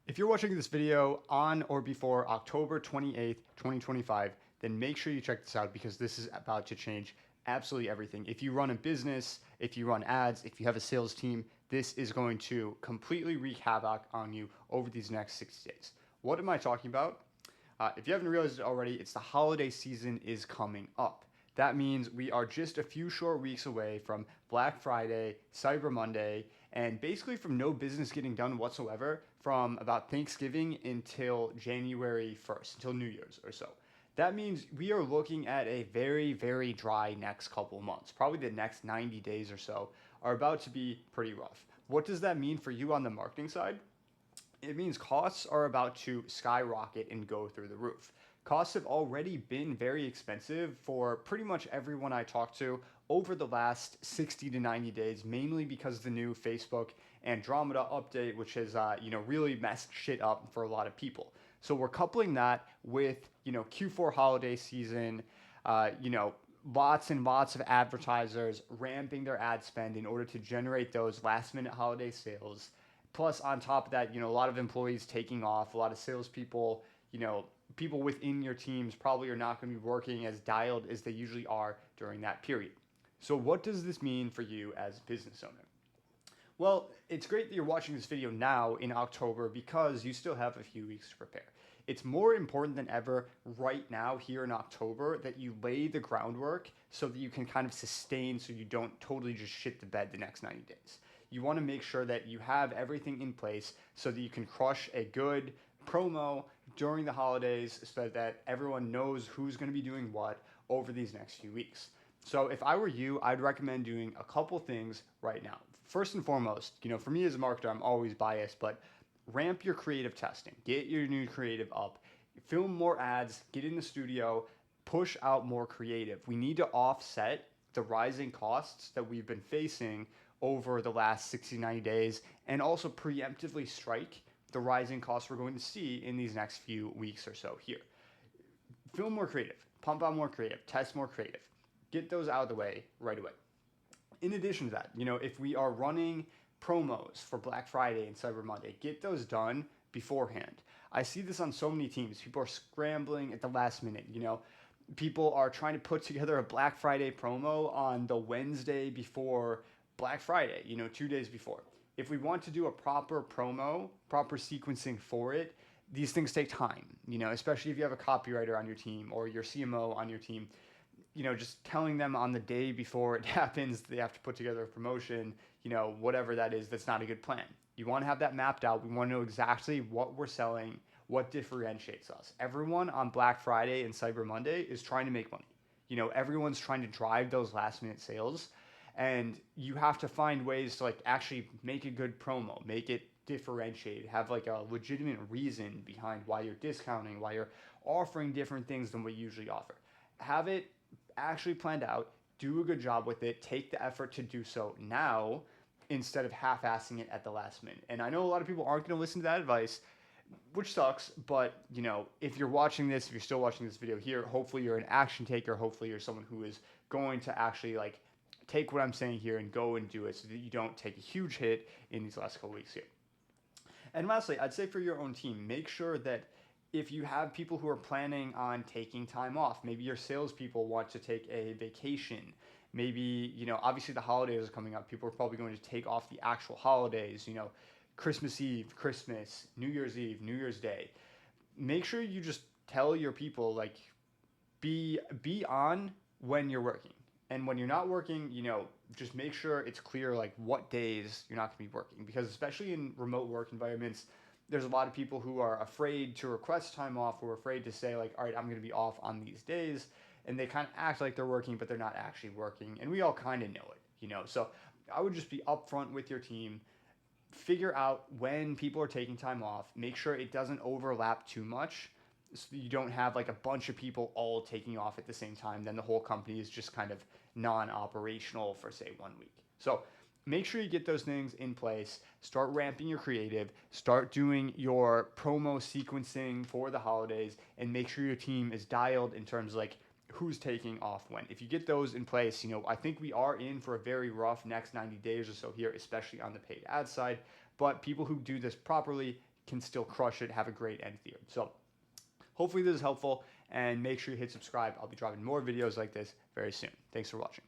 If you're watching this video on or before October 28th, 2025, then make sure you check this out because this is about to change absolutely everything. If you run a business, if you run ads, if you have a sales team, this is going to completely wreak havoc on you over these next 60 days. What am I talking about? If you haven't realized it already, it's the holiday season is coming up. That means we are just a few short weeks away from Black Friday, Cyber Monday, and basically from no business getting done whatsoever from about Thanksgiving until January 1st, until New Year's or so. That means we are looking at a very, very dry next couple months. Probably the next 90 days or so are about to be pretty rough. What does that mean for you on the marketing side? It means costs are about to skyrocket and go through the roof. Costs have already been very expensive for pretty much everyone I talked to over the last 60 to 90 days, mainly because of the new Facebook Andromeda update, which has really messed shit up for a lot of people. So we're coupling that with Q4 holiday season, lots and lots of advertisers ramping their ad spend in order to generate those last minute holiday sales. Plus, on top of that, a lot of employees taking off, a lot of salespeople, people within your teams probably are not going to be working as dialed as they usually are during that period. So what does this mean for you as a business owner? Well, it's great that you're watching this video now in October because you still have a few weeks to prepare. It's more important than ever right now here in October that you lay the groundwork so that you can kind of sustain so you don't totally just shit the bed the next 90 days. You want to make sure that you have everything in place so that you can crush a good promo during the holidays so that everyone knows who's going to be doing what over these next few weeks. So if I were you, I'd recommend doing a couple things right now. First and foremost, for me as a marketer, I'm always biased, but ramp your creative testing. Get your new creative up. Film more ads. Get in the studio. Push out more creative. We need to offset the rising costs that we've been facing over the last 60, 90 days and also preemptively strike the rising costs we're going to see in these next few weeks or so here. Film more creative. Pump out more creative. Test more creative. Get those out of the way right away. In addition to that, if we are running promos for Black Friday and Cyber Monday, get those done beforehand. I see this on so many teams. People are scrambling at the last minute. People are trying to put together a Black Friday promo on the Wednesday before Black Friday, 2 days before. If we want to do a proper promo, proper sequencing for it, these things take time, especially if you have a copywriter on your team or your CMO on your team. Just telling them on the day before it happens, they have to put together a promotion, whatever that is, that's not a good plan. You want to have that mapped out. We want to know exactly what we're selling, what differentiates us. Everyone on Black Friday and Cyber Monday is trying to make money. Everyone's trying to drive those last minute sales. And you have to find ways to actually make a good promo, make it differentiated, have a legitimate reason behind why you're discounting, why you're offering different things than what you usually offer. Have it actually planned out, do a good job with it, take the effort to do so now instead of half-assing it at the last minute. And I know a lot of people aren't going to listen to that advice, which sucks, but if you're watching this, if you're still watching this video here, hopefully you're an action taker, hopefully you're someone who is going to actually take what I'm saying here and go and do it so that you don't take a huge hit in these last couple weeks here. And lastly, I'd say for your own team, make sure that if you have people who are planning on taking time off, maybe your salespeople want to take a vacation, maybe, obviously the holidays are coming up. People are probably going to take off the actual holidays, Christmas Eve, Christmas, New Year's Eve, New Year's Day. Make sure you just tell your people, be on when you're working. And when you're not working, just make sure it's clear what days you're not going to be working. Because especially in remote work environments, there's a lot of people who are afraid to request time off, who are afraid to say all right, I'm going to be off on these days. And they kind of act like they're working, but they're not actually working. And we all kind of know it, So I would just be upfront with your team. Figure out when people are taking time off. Make sure it doesn't overlap too much. So you don't have a bunch of people all taking off at the same time. Then the whole company is just kind of non-operational for say 1 week. So make sure you get those things in place. Start ramping your creative. Start doing your promo sequencing for the holidays, and make sure your team is dialed in terms of who's taking off when. If you get those in place, I think we are in for a very rough next 90 days or so here, especially on the paid ad side. But people who do this properly can still crush it, have a great end of the year. So hopefully this is helpful, and make sure you hit subscribe. I'll be dropping more videos like this very soon. Thanks for watching.